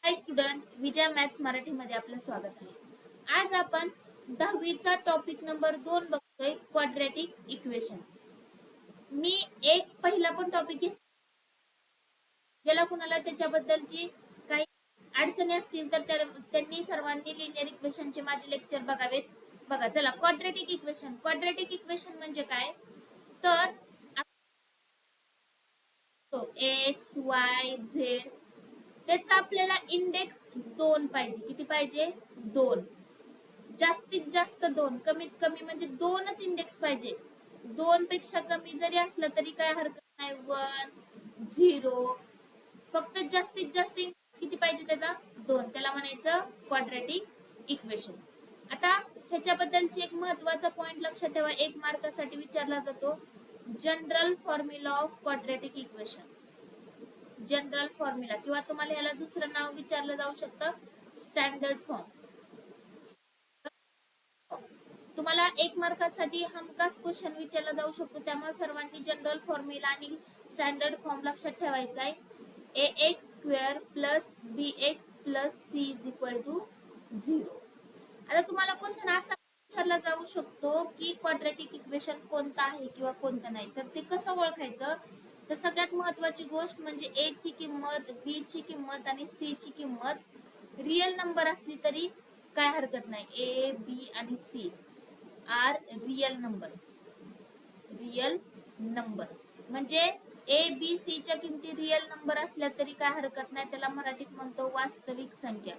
हाय student, विजय maths Marathi मध्ये आपलं स्वागत आहे. आज आपण 10वीचा टॉपिक नंबर 2 बघतोय, क्वाड्रॅटिक इक्वेशन. मी एक पहिला पण टॉपिक घेत, ज्याला कुणाला त्याच्याबद्दलची काही अडचणी असतील तर त्यांनी सर्वांनी लिनियर इक्वेशनचे माझे लेक्चर बघावेत. बघा चला, क्वाड्रॅटिक इक्वेशन. क्वाड्रॅटिक इक्वेशन म्हणजे काय? तर एक्स वाय झेड त्याचा आपल्याला इंडेक्स 2 पाहिजे. किती पाहिजे? 2. जास्तीत जास्त 2, कमीत कमी म्हणजे 2च इंडेक्स पाहिजे. 2 पेक्षा कमी जरी असलं तरी काय हरकत नाही. 1 0, फक्त जास्तीत जास्त इंडेक्स किती पाहिजे? त्याचा 2. त्याला म्हणायचं क्वाड्रॅटिक इक्वेशन. आता ह्याच्याबद्दलची एक महत्वाचा पॉइंट लक्षात ठेवा, 1 मार्कासाठी विचारला जातो. General formula of quadratic equation. General formula किंवा तुम्हाला ह्याला दुसरं नाव विचारलं जाऊ शकतं, स्टँडर्ड फॉर्म. तुम्हाला 1 मार्कासाठी हमखास क्वेश्चन विचारला जाऊ शकतो, त्यामुळे सर्वांनी जनरल फॉर्म्युला आणि स्टँडर्ड फॉर्म लक्षात ठेवायचा आहे. ax² + bx + c = 0. आता तुम्हाला क्वेश्चन असा विचारला जाऊ शकतो की क्वाड्रॅटिक इक्वेशन कोणतं आहे किंवा कोणतं नाही. तर ते कसं ओळखायचं? तर सगळ्यात महत्वाची गोष्ट म्हणजे a ची किंमत, b ची किंमत आणि c ची किंमत रियल नंबर असली तरी काय हरकत नाही. a, b आणि c are real number. Real number म्हणजे a, b, c च्या किमती रियल नंबर असल्या तरी काय हरकत नाही. त्याला मराठीत म्हणतो वास्तविक संख्या.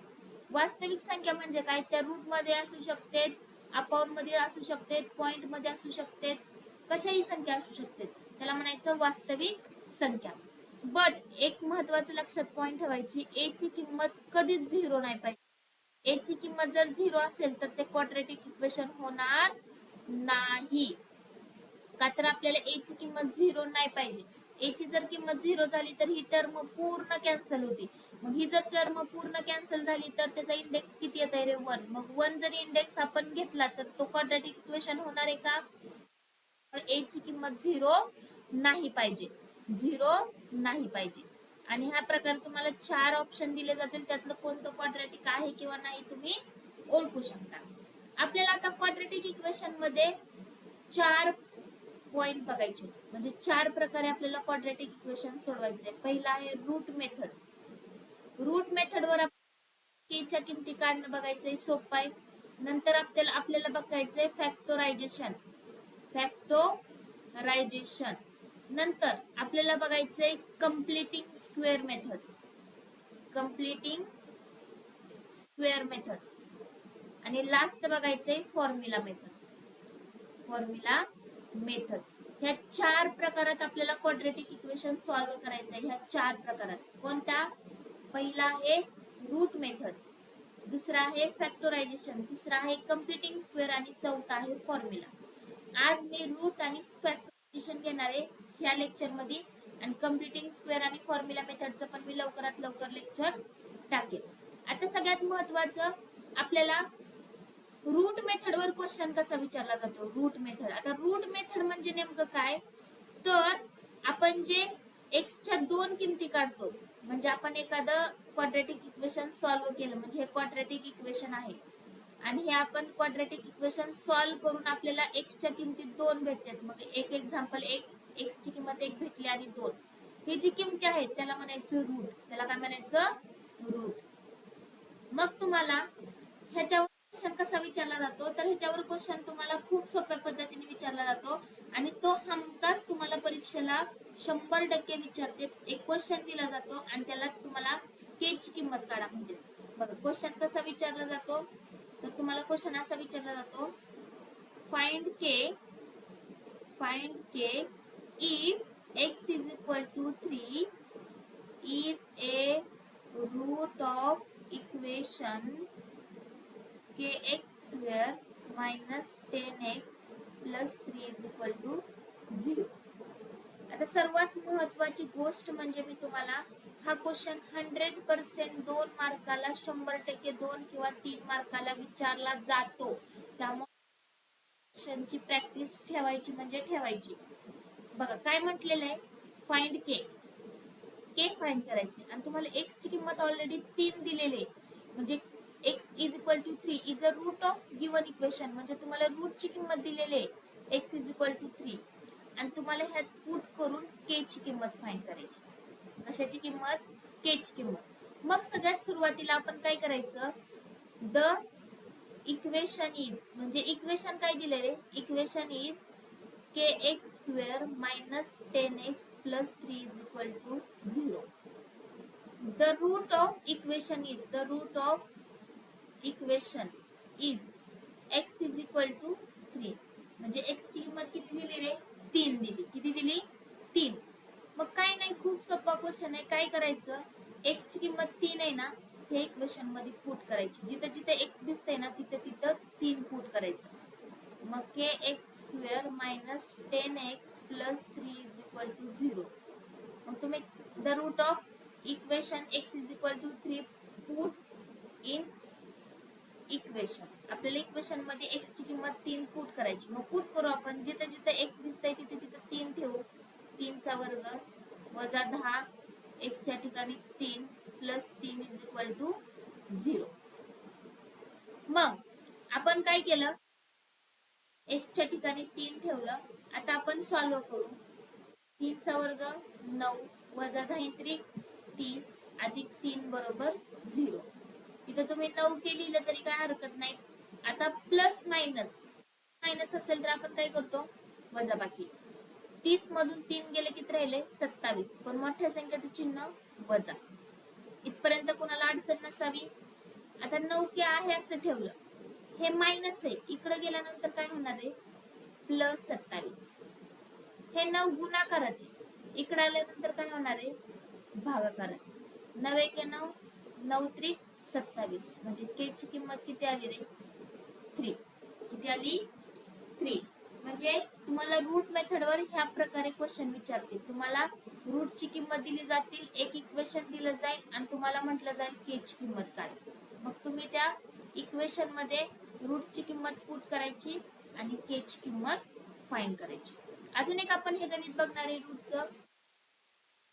वास्तविक संख्या म्हणजे काय? त्या रूट मध्ये असू शकते, अपाउंड मध्ये असू शकते, पॉइंट मध्ये असू शकते, कशाही संख्या असू शकते. त्याला म्हणायचं वास्तविक संख्या. बट एक महत्वाचं लक्षात पॉइंट ठेवायची, a ची किंमत कधीच 0 नाही पाहिजे. a ची किंमत जर 0 असेल तर ते क्वाड्रॅटिक इक्वेशन होणार नाही. का तर आपल्याला a ची किंमत 0 नाही पाहिजे. a ची जर किंमत 0 झाली तर ही टर्म पूर्ण कॅन्सल होती. मग ही जर टर्म पूर्ण कॅन्सल झाली तर त्याचा इंडेक्स किती येत आहे रे? 1. मग 1 जरी इंडेक्स आपण घेतला तर तो क्वाड्रॅटिक इक्वेशन होणार आहे का? a ची किंमत 0 नाही पाहिजे. 0 नाही पाहिजे. आणि हा प्रकार तुम्हाला 4 ऑप्शन दिले जातील, त्यातलं कोणतं क्वाड्रॅटिक आहे किंवा नाही तुम्ही ओळखू शकता. आपल्याला आता क्वाड्रॅटिक इक्वेशन मध्ये 4 पॉइंट बघायचे, म्हणजे 4 प्रकारे आपल्याला क्वाड्रॅटिक इक्वेशन सोडवायचे. पहिला आहे रूट मेथड. रूट मेथड वर k च्या किमती काढणं बघायचंय, सोपं आहे. नंतर आपल्याला बघायचंय फॅक्टोरायझेशन. फॅक्टोरायझेशन नंतर आपल्याला बघायचंय completing square method. Completing square method आणि लास्ट बघायचंय फॉर्म्युला मेथड. Formula method. ह्या 4 प्रकारात आपल्याला क्वाड्रॅटिक इक्वेशन सॉल्व्ह करायचं आहे. ह्या 4 प्रकारात कोणत्या? पहिला आहे रूट मेथड, दुसरा आहे फॅक्टोरायझेशन, तिसरा आहे कंप्लीटिंग स्क्वेअर आणि चौथा आहे फॉर्म्युला. आज मी रूट आणि फॅक्टोरायझेशन घेणार आहे ह्या लेक्चर मध्ये, आणि कंप्लीटिंग स्क्वेअर आणि फॉर्म्युला मेथडचं पण मी लवकरात लवकर लेक्चर टाकेल. आता सगळ्यात महत्वाचं, आपल्याला रूट मेथड वर क्वेश्चन कसा विचारला जातो? Root method. आता रूट मेथड म्हणजे नेमकं काय? तर आपण जे x च्या 2 किमती काढतो, म्हणजे आपण एखादं क्वाड्रॅटिक इक्वेशन सॉल्व्ह केलं म्हणजे हे क्वाड्रॅटिक इक्वेशन आहे, आणि हे आपण क्वाड्रॅटिक इक्वेशन सॉल्व्ह करून आपल्याला x च्या किमती 2 भेटतात. मग एक एक्झाम्पल, x ची किंमत 1 भेटली आणि 2 ही जी किमती आहेत त्याला म्हणायचं रूट. त्याला काय म्हणायचं? रूट. मग तुम्हाला ह्याच्यावर क्वेश्चन कसा विचारला जातो? तर ह्याच्यावर क्वेश्चन तुम्हाला खूप सोप्या पद्धतीने विचारला जातो, आणि तो हमखास तुम्हाला परीक्षेला 100% विचारते. एक क्वेश्चन दिला जातो आणि त्याला तुम्हाला k ची किंमत काढा म्हणते. बघा क्वेश्चन कसा विचारला जातो. तर तुम्हाला क्वेश्चन असा विचारला जातो, find k if x = 3 is a root of equation kx² - 10x + 3 = 0. आता सर्वात महत्वाची गोष्ट म्हणजे मी तुम्हाला हा क्वेश्चन 100% 2 मार्काला, 100% 2 किंवा 3 मार्काला विचारला जातो. त्यामुळे क्वेश्चनची प्रॅक्टिस ठेवायची म्हणजे ठेवायची. बघा काय म्हटलेलं आहे, फाइंड k. के फाइंड करायचे आणि तुम्हाला एक्स ची किंमत ऑलरेडी 3 दिलेली आहे, म्हणजे x is equal to 3 is a root of given equation, म्हणजे तुम्हाला रूट ची किंमत दिलेली आहे x इज इक्वल टू 3 आणि तुम्हाला ह्यात पुट करून के ची किंमत फाइंड करायची. कशाची किंमत? के ची किंमत. मग सगळ्यात सुरुवातीला आपण काय करायचं, द इक्वेशन इज, म्हणजे इक्वेशन काय दिलेले, equation is kx square minus 10x plus 3 is equal to 0. The root of equation is, the root of equation is x is equal to 3. म्हणजे x ची किंमत किती दिली रे? 3 दिली. किती दिली? 3. मग काय नाही, खूप सोपा क्वेश्चन आहे. काय करायचं, x ची किंमत 3 आहे ना, हे इक्वेशन मध्ये पुट करायची. जिथे जिथे x दिसतंय ना तिथे तिथे 3 पुट करायचं. मग kx square minus 10x plus 3 is equal to 0. मग तुम्ही the root of equation x is equal to 3 put in equation. आपल्याला इक्वेशन मध्ये x ची किंमत 3 पुट करायची. मग पुट करू आपण. जिथे जिथे x दिसतंय तिथे तिथे 3 ठेवू. 3 चा वर्ग वजा 10 x च्या ठिकाणी 3 प्लस 3 इज इक्वल टू 0. मग आपण काय केलं, x च्या ठिकाणी 3 ठेवलं. आता आपण सॉल्व्ह करू. 3 चा वर्ग 9 वजा 10 30 अधिक 3 बरोबर 0. इथं तुम्ही 9 के लिहिलं तरी काय हरकत नाही. आता प्लस मायनस, मायनस असेल तर आपण काय करतो, वजा बाकी. 30 मधून 3 गेले किती राहिले? 27. पण मोठ्या संख्येचं चिन्ह वजा. इथपर्यंत कोणाला अडचण नसावी. आता 9 के आहे असं ठेवलं, हे मायनस आहे, इकडे गेल्यानंतर काय होणार आहे, प्लस 27. हे 9 गुणाकारात आहे, इकडे आल्यानंतर काय होणार आहे, भागाकारात. 9 एके 9, 9 त्रिक 27. म्हणजे के ची किंमत किती आली रे? 3. किती आली? 3. म्हणजे तुम्हाला रूट मेथडवर ह्या प्रकारे क्वेश्चन विचारते. तुम्हाला रूट ची किंमत दिली जातील, एक इक्वेशन दिलं जाईल आणि तुम्हाला म्हटलं जाईल के ची किंमत काढ. मग तुम्ही त्या इक्वेशन मध्ये रूट ची किंमत पुट करायची आणि के ची किंमत फाइंड करायची. अजून एक आपण हे गणित बघणार आहे रूटचं.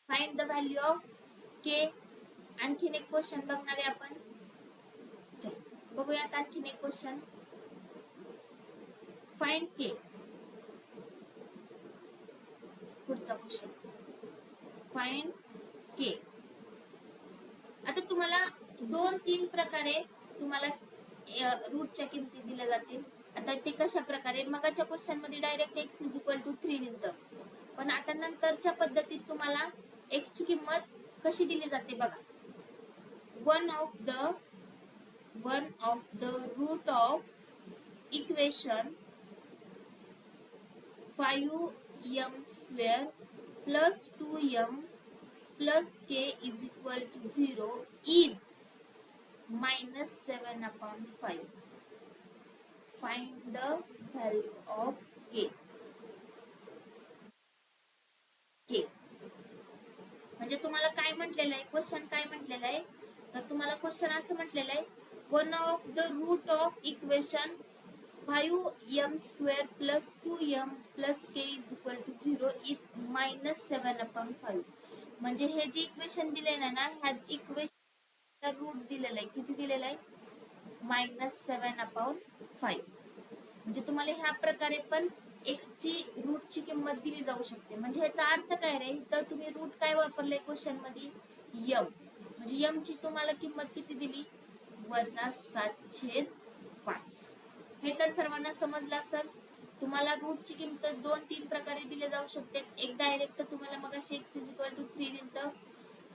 फाइंड द व्हॅल्यू ऑफ के. आणखीन एक क्वेश्चन बघणार आहे आपण. चल बघूयात आणखीन एक क्वेश्चन. फाइंड के. पुढचा क्वेश्चन फाइंड के. आता तुम्हाला 2-3 प्रकारे तुम्हाला रूटच्या किमती दिल्या जातील. आता ते कशा प्रकारे, मगाच्या क्वेश्चन मध्ये direct x is equal to 3 दिलं, पण आता नंतरच्या पद्धतीत तुम्हाला x ची किंमत कशी दिली जाते बघा. One of the root of equation 5m square plus 2m plus k is equal to 0 is -7/5. Find the value of k. k म्हणजे तुम्हाला काय म्हटलेलं आहे, क्वेश्चन काय म्हटलेलं आहे, तर तुम्हाला क्वेश्चन असं म्हटलेलं आहे, one of the root of equation 5m square plus 2m plus k is equal to 0 is -7/5. म्हणजे हे जे इक्वेशन दिलेलं आहे ना, ह्या इक्वेशन रूट दिलेलं आहे, किती दिलेलं आहे, -7/5. म्हणजे तुम्हाला ह्या प्रकारे पण x ची रूट ची किंमत दिली जाऊ शकते. म्हणजे ह्याचा अर्थ काय रे, तर तुम्ही रूट काय वापरले क्वेश्चन मध्ये, m. म्हणजे m ची तुम्हाला किंमत किती दिली, -7/5. हे तर सर्वांना समजलं असेल. तुम्हाला रूट ची किंमत 2-3 प्रकारे दिले जाऊ शकते. एक डायरेक्ट तुम्हाला मग x इज इक्वल टू 3 दिलं.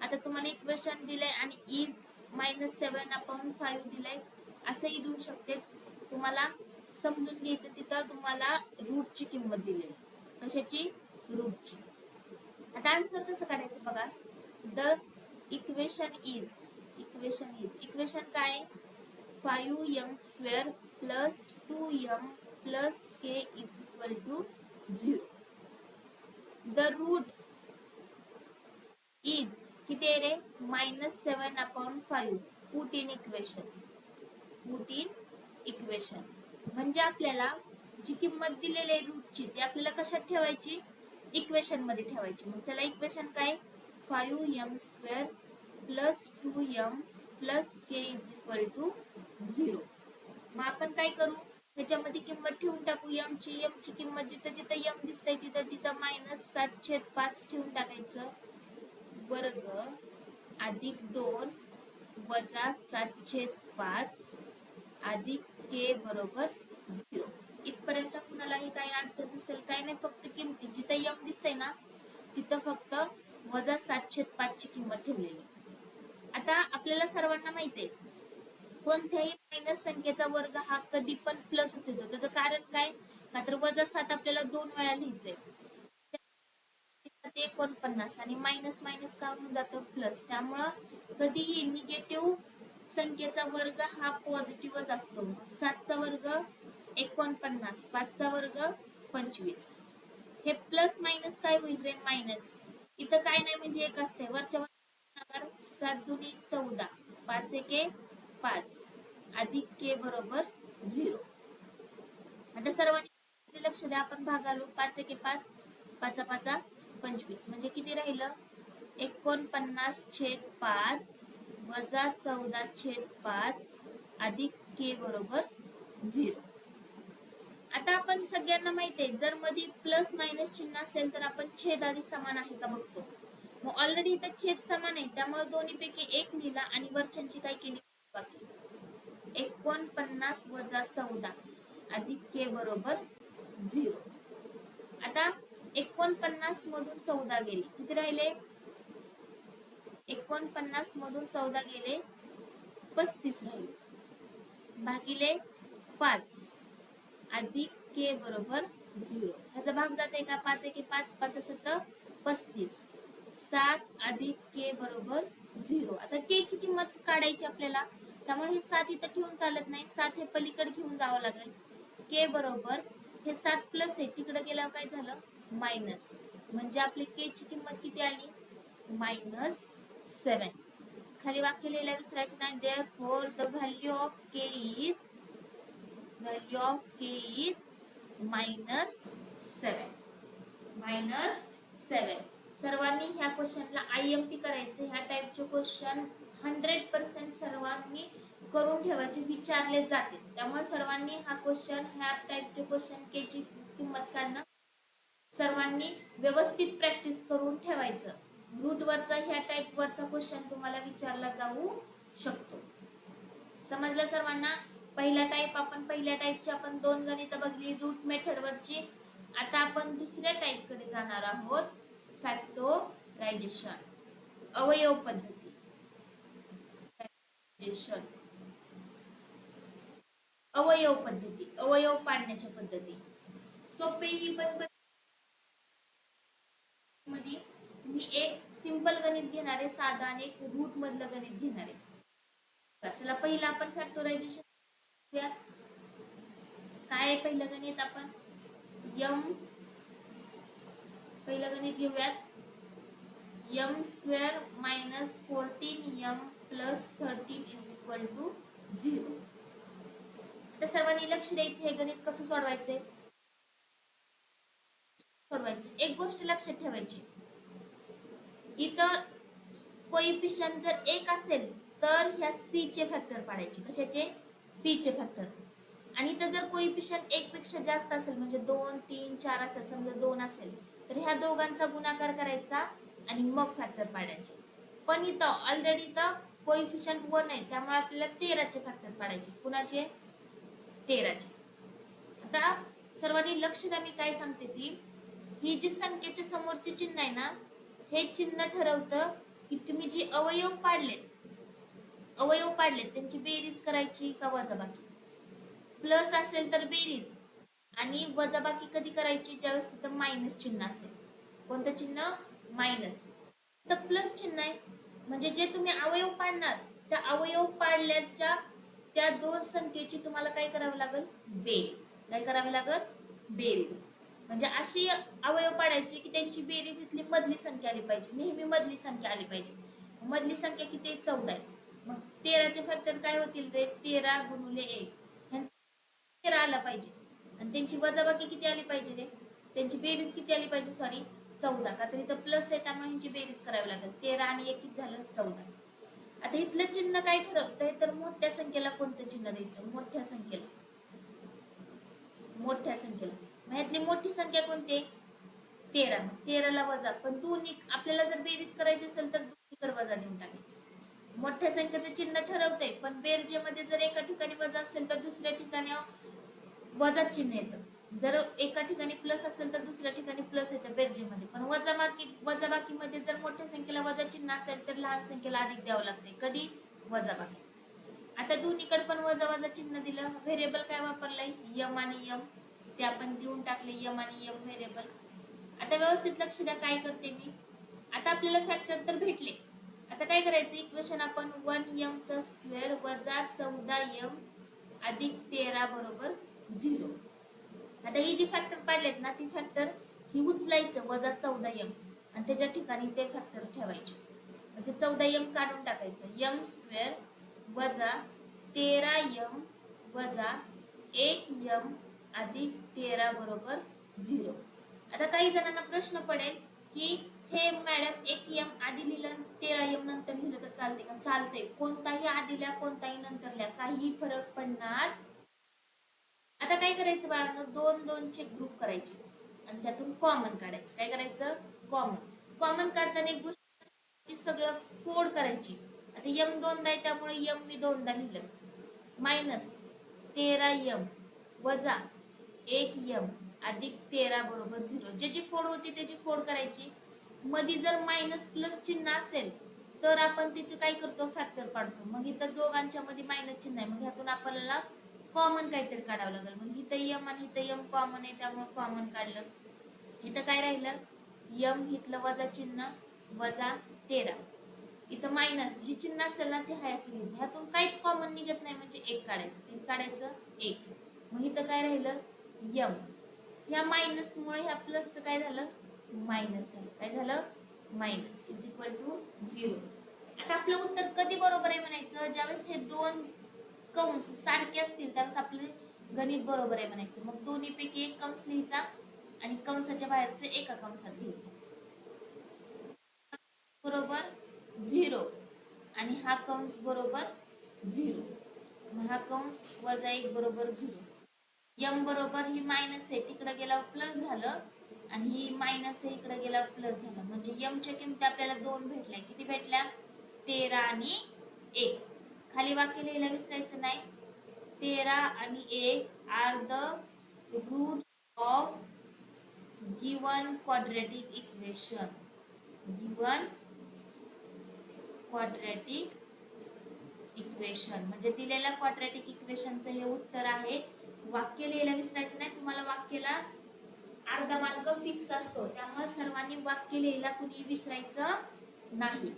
आता तुम्हाला इक्वेशन दिलंय आणि इज -7/5 दिलंय, असंही देऊ शकते. तुम्हाला समजून घ्यायचं, तिथं तुम्हाला रूट ची किंमत दिलेली. कशाची? रूटची. आता आन्सर कसं काढायचं बघा. द इक्वेशन काय, 5m square plus 2m plus k is equal to 0. The root is किती आहे रे, -7/5. Put in equation. म्हणजे आपल्याला जी किंमत दिलेली आहे रूटची ती आपल्याला कशात ठेवायची, इक्वेशन मध्ये ठेवायची. मग चला इक्वेशन काय, 5m² plus 2m plus k is equal to 0. मग आपण काय करू, त्याच्यामध्ये किंमत ठेवून टाकू m ची किंमत जिथं जिथं m दिसतंय तिथं तिथं -7/5 ठेवून टाकायचं. वर्ग अधिक 2 वजा 7/5 अधिक k बरोबर 0. इथपर्यंत कुणालाही काही अडचण दिसेल काय नाही, फक्त किमती जिथं m दिसतंय ना तिथं फक्त वजा 7/5 ची किंमत ठेवलेली. आता आपल्याला सर्वांना माहिती आहे कोणत्याही मायनस संख्येचा वर्ग हा कधी पण प्लस होतो. त्याचं कारण काय, का तर वजा 7 आपल्याला 2 वेळा लिहायचंय, 49 आणि मायनस मायनस का होऊन जातं प्लस. त्यामुळं कधीही निगेटिव्ह संख्येचा वर्ग हा पॉझिटिव्हच असतो. 7 चा वर्ग 49, 5 चा वर्ग 25. हे प्लस मायनस काय होईल रे, मायनस. इथं काय नाही म्हणजे एक असते, वरच्या 7 दुनी 14, 5 एके 5 अधिक k बरोबर 0. आता सर्वांनी लक्ष द्या, आपण भागालो 5 एके 5, 5 5 25 म्हणजे किती राहिलं 49/5 वजा 14/5 अधिक k बरोबर 0. आता आपण सगळ्यांना माहिती आहे जर मध्ये प्लस मायनस चिन्ह असेल तर आपण छेद आधी समान आहे का बघतो. मग ऑलरेडी इथं छेद समान आहे त्यामुळे दोन्हीपैकी एक लिहिला आणि वरच्यांची काय केली बाकी 49 वजा 14 अधिक k बरोबर 0. आता 49 मधून 14 गेले किती राहिले, 49 मधून 14 गेले 35 राहिले भागिले 5 अधिक k बरोबर 0. ह्याचा भाग जाते का 5 एके 5, 5 7 35, 7 अधिक k बरोबर 0. आता k ची किंमत काढायची आपल्याला, त्यामुळे हे 7 इथं ठेवून चालत नाही, 7 हे पलीकडे घेऊन जावं लागेल. k बरोबर हे 7 प्लस आहे तिकडे गेल्यावर काय झालं मायनस, म्हणजे आपली k ची किंमत किती आली -7. खाली वाक्य लिहायला विसरायचं नाही. Therefore the value of k is -7. सर्वांनी ह्या क्वेश्चनला IMP करायचे. ह्या टाइपचे क्वेश्चन 100% सर्वांनी करून ठेवायचे, विचारले जाते. त्यामुळे सर्वांनी ह्या टाइपचे क्वेश्चन के ची किंमत काढणं सर्वांनी व्यवस्थित प्रॅक्टिस करून ठेवायचं. रूट वरचा ह्या टाइप वरचा क्वेश्चन तुम्हाला विचारला जाऊ शकतो. समजलं सर्वांना. पहिल्या टाइपची आपण 2 गणित बघली रूट मेथड वरची. आता आपण दुसऱ्या टाइप कडे जाणार आहोत, फॅक्टरायझेशन, अवयव पद्धती. अवयव पाडण्याच्या पद्धती सोपे. ही पण मध्ये मी एक सिंपल गणित घेणार आहे साधा आणि एक रूट मधलं गणित घेणार आहे. चला पहिला आपण फॅक्टरायझेशन काय आहे. पहिलं गणित आपण पहिलं गणित घेऊयात. m² - 14m + 13 = 0. आता सर्वांनी लक्ष द्यायचं, हे गणित कसं सोडवायचे. एक गोष्ट लक्षात ठेवायची, इथं कोइफिशियंट जर 1 असेल तर ह्या c चे फॅक्टर पाडायचे. कशाचे, c चे फॅक्टर. आणि इथं जर कोइफिशियंट 1 पेक्षा जास्त असेल म्हणजे 2 3 4 असेल, समजा 2 असेल तर ह्या दोघांचा गुणाकार करायचा आणि मग फॅक्टर पाडायचे. पण इथं ऑलरेडी इथं कोइफिशियंट 1 आहे त्यामुळे आपल्याला 13 चे फॅक्टर पाडायचे. कुणाचे, 13 चे. आता सर्वांनी लक्ष द्या, मी काय सांगते ती, ही जी संख्येच्या समोरचे चिन्ह आहे ना, हे चिन्ह ठरवतं की तुम्ही जे अवयव पाडलेत त्यांची बेरीज करायची का वजाबाकी. प्लस असेल तर बेरीज आणि वजाबाकी कधी करायची, ज्यावेळेस तिथं मायनस चिन्ह असेल. कोणतं चिन्ह, मायनस. तर प्लस चिन्ह आहे म्हणजे जे तुम्ही अवयव पाडणार त्या अवयव पाडल्याच्या त्या दोन संख्येची तुम्हाला काय करावं लागेल, बेरीज. काय करावी लागेल, बेरीज. म्हणजे अशी अवयव पाडायची की त्यांची बेरीज इथली मधली संख्या आली पाहिजे, नेहमी मधली संख्या आली पाहिजे. मधली संख्या किती आहे, 14 आहे. मग 13 चे फॅक्टर काय होतील रे, 13 गुणिले 1 13 आला पाहिजे. आणि त्यांची वजाबाकी किती आली पाहिजे रे, त्यांची बेरीज किती आली पाहिजे, सॉरी 14, का तर इथं प्लस आहे त्यामुळे ह्यांची बेरीज करावी लागेल. 13 आणि 1 किती झालं 14. आता इथलं चिन्ह काय ठरवतंय तर मोठ्या संख्येला कोणतं चिन्ह द्यायचं, मोठ्या संख्येला. मग ह्यातली मोठी संख्या कोणती आहे 13. 13ला वजा, पण दोन्ही आपल्याला जर बेरीज करायची असेल तर दोन्हीकडे वजा देऊन टाकायचं. मोठ्या संख्येचं चिन्ह ठरवतंय, पण बेरजेमध्ये जर एका ठिकाणी वजा असेल तर दुसऱ्या ठिकाणी वजा चिन्ह येतं. जर एका ठिकाणी प्लस असेल तर दुसऱ्या ठिकाणी प्लस येतं बेरजेमध्ये. पण वजाबाकीमध्ये जर मोठ्या संख्येला वजा चिन्ह असेल तर लहान संख्येला अधिक द्यावं लागते. कधी वजाबाकी. आता दोन्हीकडे पण वजा वजा चिन्ह दिलं. व्हेरिएबल काय वापरलंय यम आणि यम, ते आपण देऊन टाकले यम आणि यम व्हेरिएबल. आता व्यवस्थित लक्ष द्या काय करते मी. आता आपल्याला फॅक्टर तर भेटले. आता काय करायचं इक्वेशन आपण 1m चा स्क्वेअर वजा 14m अधिक 13 बरोबर 0. आता ही जी फॅक्टर पाडलेत ना ती फॅक्टर ही उचलायचं वजा 14m आणि त्याच्या ठिकाणी ते फॅक्टर ठेवायचे. म्हणजे 14m काढून टाकायचं. m स्क्वेअर वजा 13m वजा 1m अधिक 13 बरोबर 0. आता काही जणांना प्रश्न पडेल की हे मॅडम 1m आधी लिहिलं 13m नंतर लिहिलं तर चालते का? चालते. कोणताही आधी लिहा कोणताही नंतर लिहा, काही फरक पडणार. आता काय करायचं बाळांनो, 2 चे ग्रुप करायचे आणि त्यातून कॉमन काढायचं. काय करायचं कॉमन काढताना एक गोष्ट सगळं फोड करायची. आता m दोनदा आहे त्यामुळे m मी दोनदा लिहिलं. मायनस 13m वजा 1m अधिक 13 बरोबर 0. ज्याची फोड होती त्याची फोड करायची. मध्ये जर मायनस प्लस चिन्ह असेल तर आपण त्याचे काय करतो फॅक्टर पाडतो. मग इथं दोघांच्या मध्ये मायनस चिन्ह आहे, मग ह्यातून आपल्याला कॉमन काहीतरी काढावं लागेल. मग इथं यम आणि इथं यम कॉमन आहे त्यामुळे कॉमन काढलं. इथं काय राहिलं यम, इथलं वजा चिन्ह वजा 13, इथं मायनस जी चिन्ह असेल ना ते हाय असं घ्यायचं. ह्यातून काहीच कॉमन निघत नाही म्हणजे 1 काढायचं. 1 काढायचं 1. मग इथं काय राहिलं यम, ह्या मायनस मुळे ह्या प्लसचं काय झालं मायनस झालं. काय झालं मायनस इज इक्वल टू 0. आता आपलं उत्तर कधी बरोबर आहे म्हणायचं ज्यावेळेस हे दोन कंस सारखे असतील त्यावेळेस आपले गणित बरोबर आहे म्हणायचं. मग दोन्हीपैकी एक कंस लिहायचा आणि कंसाच्या बाहेरचं एका कंसात घ्यायचं. बरोबर 0 आणि हा कंस बरोबर 0. हा कंस वजा 1 बरोबर 0. यम बरोबर ही मायनस आहे तिकडे गेला प्लस झालं आणि ही मायनस आहे इकडे गेला प्लस झालं. म्हणजे यम च्या किमती आपल्याला 2 भेटल्या. किती भेटल्या 13 आणि 1. खाली वाक्य लिहायला विसरायचं नाही. 13 आणि 1 are the root of given quadratic equation. Given quadratic equation म्हणजे दिलेल्या क्वाड्रॅटिक इक्वेशनचं हे उत्तर आहे. वाक्य लिहायला विसरायचं नाही. तुम्हाला वाक्याला अर्धा मार्क फिक्स असतो त्यामुळे सर्वांनी वाक्य लिहायला कुणी विसरायचं नाही.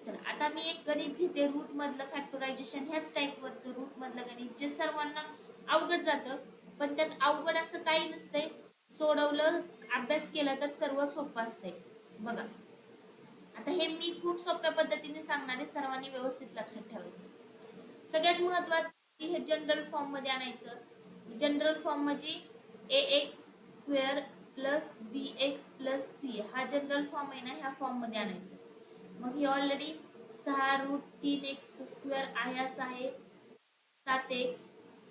चला आता मी एक गणित घेते रूट मधलं फॅक्टरायझेशन. ह्याच टाइप वरचं रूट मधलं गणित जे सर्वांना अवघड जातं, पण त्यात अवघड असं काही नसतंय. सोडवलं अभ्यास केला तर सर्व सोपं असतंय. बघा आता हे मी खूप सोप्या पद्धतीने सांगणार आहे, सर्वांनी व्यवस्थित लक्षात ठेवायचं. सगळ्यात महत्वाचं हे जनरल फॉर्म मध्ये आणायचं. जनरल फॉर्म म्हणजे ax square plus bx plus c हा जनरल फॉर्म आहे ना, ह्या फॉर्म मध्ये आणायचं. मग हे ऑलरेडी 6 रूट 3x स्क्वेअर आहे असं आहे 7x.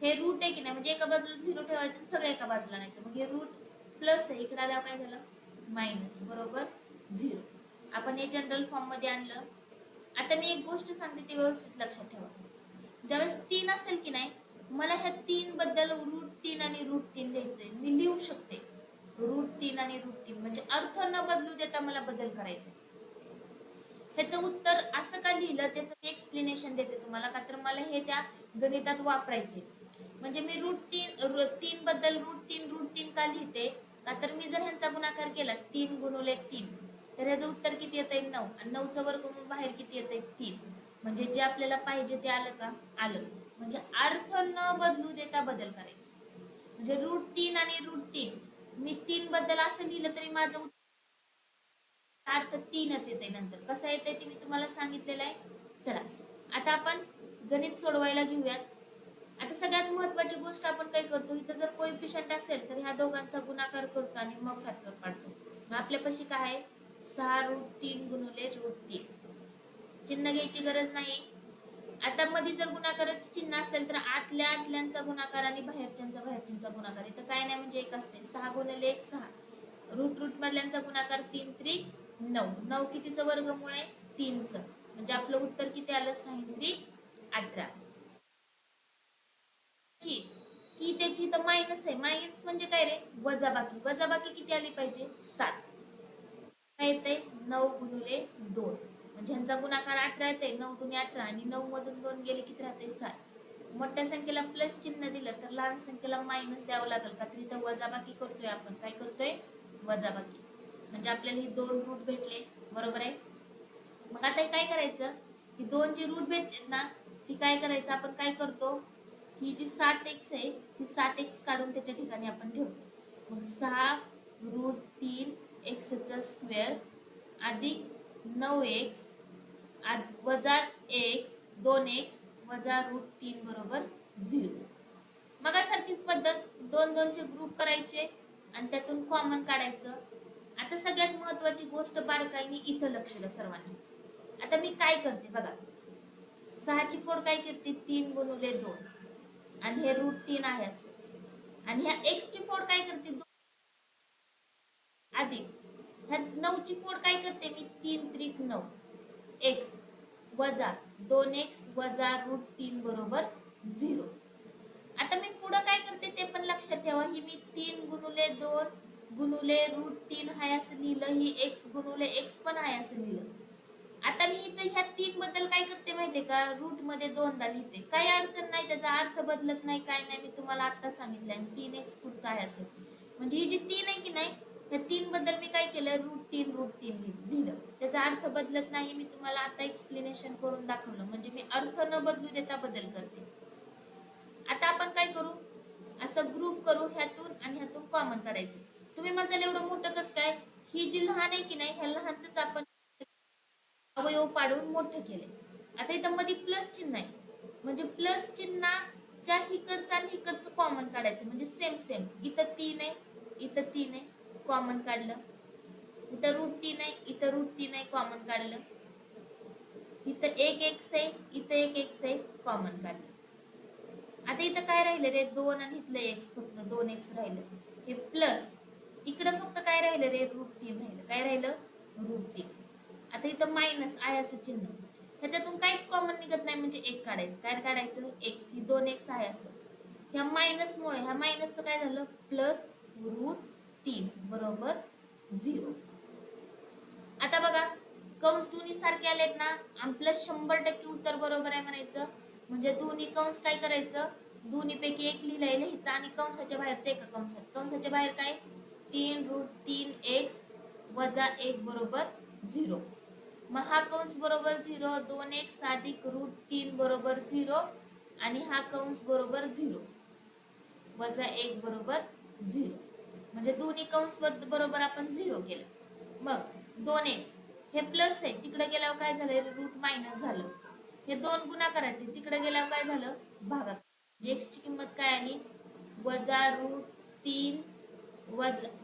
हे रूट आहे की नाही म्हणजे एका बाजूला 0 ठेवायचं सगळं एका बाजूला आणायचं. मग हे रूट प्लस आहे इकडे आल्यावर काय झालं मायनस बरोबर 0. आपण हे जनरल फॉर्म मध्ये आणलं. आता मी एक गोष्ट सांगते ती व्यवस्थित लक्षात ठेवा. ज्यावेळेस 3 असेल की नाही मला ह्या 3 बद्दल रूट 3 आणि रूट 3 लिहायचंय. मी लिहू शकते रूट 3 आणि रूट 3 म्हणजे अर्थ न बदलू देता मला बदल करायचा. ह्याचं उत्तर असं का लिहिलं त्याचं मी एक्सप्लेनेशन देते तुम्हाला, का तर मला हे त्या गणितात वापरायचे. म्हणजे मी रूट 3 बद्दल रूट 3 का लिहिते, का तर मी जर ह्यांचा गुणाकार केला 3 गुणिले 3 तर ह्याचं उत्तर किती येतंय 9 आणि 9चा वर्ग म्हणून बाहेर किती येतंय 3. म्हणजे जे आपल्याला पाहिजे ते आलं का आलं. म्हणजे अर्थ न बदलू देता बदल करायचा. म्हणजे रूट 3 आणि रूट 3 मी 3 बद्दल असं लिहिलं तरी माझं अर्थ 3च येते. नंतर कसं येते ते मी तुम्हाला सांगितलेलं आहे. चला आता आपण गणित सोडवायला घेऊयात. आता सगळ्यात महत्वाची गोष्ट आपण काय करतो, इथं जर कोएफिशियंट असेल तर ह्या दोघांचा गुणाकार करतो आणि मग फॅक्टर काढतो. आपल्यापाशी काय आहे 6√3 गुणिले √3. चिन्ह घ्यायची गरज नाही. आता मध्ये जर गुणाकाराचे चिन्ह असेल तर आतल्या आतल्यांचा गुणाकार आणि बाहेरच्यांचा गुणाकार. इथं काय नाही म्हणजे एक असते 6 गुणिले 1 6. रूट मधल्यांचा गुणाकार 3 त्रिक 9. 9 कितीचं वर्गमूळ आहे 3चं. म्हणजे आपलं उत्तर किती आलं 6 त्रिक 18. की त्याची तर मायनस आहे. मायनस म्हणजे काय रे वजाबाकी. वजाबाकी किती आली पाहिजे 7. काय येते 9 गुणिले 2. म्हणजे ह्यांचा गुणाकार 18 येते. 9 दुनी 18 आणि 9 मधून 2 गेले किती राहते 7. मोठ्या संख्येला प्लस चिन्ह दिलं तर लहान संख्येला मायनस द्यावं लागेल का. तर इथं वजाबाकी करतोय आपण. काय करतोय वजाबाकी. म्हणजे आपल्याला ही 2 रूट भेटले. बरोबर आहे. मग आता काय करायचं की 2 जी रूट भेटतात ना ती काय करायचं आपण काय करतो ही जी 7x आहे ती 7x काढून त्याच्या ठिकाणी आपण ठेवतो. मग 6√3 x चा स्क्वेअर अधिक 9x वजा x 2x वजा √3 बरोबर 0. मग सारखीच पद्धत 2 चे ग्रुप करायचे आणि त्यातून कॉमन काढायचं. आता सगळ्यात महत्वाची गोष्ट बारकाईने इथं लक्ष द्या सर्वांनी. आता मी काय करते बघा 6 ची फोड काय करते 3 गुणिले 2 आणि हे √3 आहे असं. आणि ह्या x ची फोड काय करते 2 अधिक ह्या 9 ची फोड काय करते मी 3 त्रिक 9 x वजा 2x वजा √3 बरोबर 0. आता मी पुढे काय करते ते पण लक्षात ठेवा. ही मी 3 गुणिले 2 गुणिले √3 आहे असं लिहिलं. ही x गुणिले x पण आहे असं लिहिलं. आता मी इथं ह्या 3 बद्दल काय करते माहितीये का रूट मध्ये 2दा लिहिते. काही अडचण नाही. त्याचा अर्थ बदलत नाही काय नाही. मी तुम्हाला आता सांगितलंय 3x पुढचा आहे असं. म्हणजे ही जी 3 आहे की नाही त्या 3 बद्दल मी काय केलं √3 लिहिलं. त्याचा अर्थ बदलत नाही. मी तुम्हाला आता एक्सप्लेनेशन करून दाखवलं. म्हणजे मी अर्थ न बदलू देता बदल करते. आता आपण काय करू असं ग्रुप करू ह्यातून आणि ह्यातून कॉमन काढायचं. तुम्ही म्हणाल एवढं मोठं कसं काय. ही जी लहान आहे की नाही ह्या लहानच आपण अवयव पाडून मोठं केले. आता इथं मध्ये प्लस चिन्ह आहे म्हणजे प्लस चिन्हाच्या इकडचं आणि इकडचं कॉमन काढायचं. म्हणजे सेम सेम. इथं 3 आहे इथं 3 आहे कॉमन काढलं. इथं √3 आहे इथं √3 आहे कॉमन काढलं. इथं 1x आहे इथं 1x आहे कॉमन काढलं. आता इथं काय राहिलं रे 2 आणि इथलं x फक्त 2x राहिलं. हे प्लस इकडं फक्त काय राहिलं रे √3 राहिलं. काय राहिलं √3. आता इथं मायनस आहे असं चिन्ह. ह्याच्यातून काहीच कॉमन निघत नाही म्हणजे 1 काढायचं. काय काढायचं x. ही 2x आहे असं. ह्या मायनस मुळे ह्या मायनसचं काय झालं प्लस √3 बरोबर 0. आता बघा कंस दोन्ही सारखे आलेत ना आणि प्लस 100% उत्तर बरोबर आहे म्हणायचं. म्हणजे दोन्ही कंस काय करायचं दोन्ही पैकी एक लिहायचं आणि कंसाच्या बाहेरचं एका कंसात. कंसाच्या बाहेर काय 3√3x वजा 1 बरोबर 0. मग हा कंस बरोबर 0 2x अधिक √3 बरोबर 0 आणि हा कंस बरोबर 0 वजा 1 बरोबर 0. म्हणजे दोन्ही कंस बरोबर आपण 0 केलं. मग 2x हे प्लस आहे तिकडे गेल्यावर काय झालं रूट मायनस झालं. हे 2 गुणाकार आहेत तिकडे गेल्यावर काय झालं भागाकार. x ची किंमत काय आली वजा √3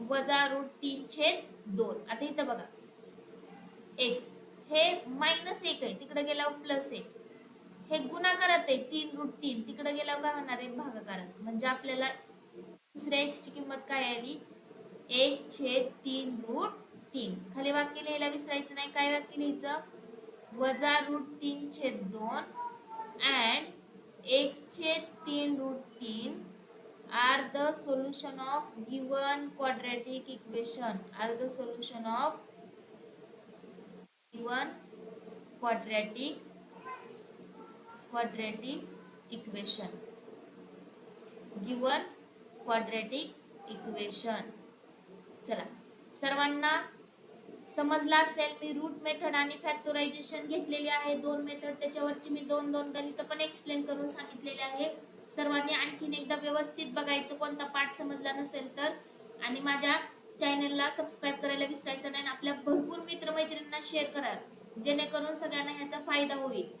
वजा √3/2. आता इथं बघा x हे -1 आहे तिकडे गेल्यावर प्लस 1. हे गुणाकारात आहे 3√3 तिकडे गेल्यावर काय होणार आहे भागाकारात. म्हणजे आपल्याला दुसऱ्या x ची किंमत काय आली 1/3√3. खाली वाक्य लिहायला विसरायचं नाही. काय वाक्य लिहायचं वजा √3/2 and 1/3√3 are the solution of given quadratic equation. Are the solution of given quadratic equation. given quadratic equation. चला सर्वांना समजला असेल. मी रूट मेथड आणि फॅक्टरायझेशन घेतलेली आहे 2 मेथड. त्याच्यावरची मी 2 गणित पण एक्सप्लेन करून सांगितलेले आहे. सर्वांनी आणखीन एकदा व्यवस्थित बघायचं कोणता पाठ समजला नसेल तर. आणि माझ्या चॅनलला सबस्क्राईब करायला विसरायचं नाही. आपल्या भरपूर मित्रमैत्रिणींना शेअर करा जेणेकरून सगळ्यांना ह्याचा फायदा होईल.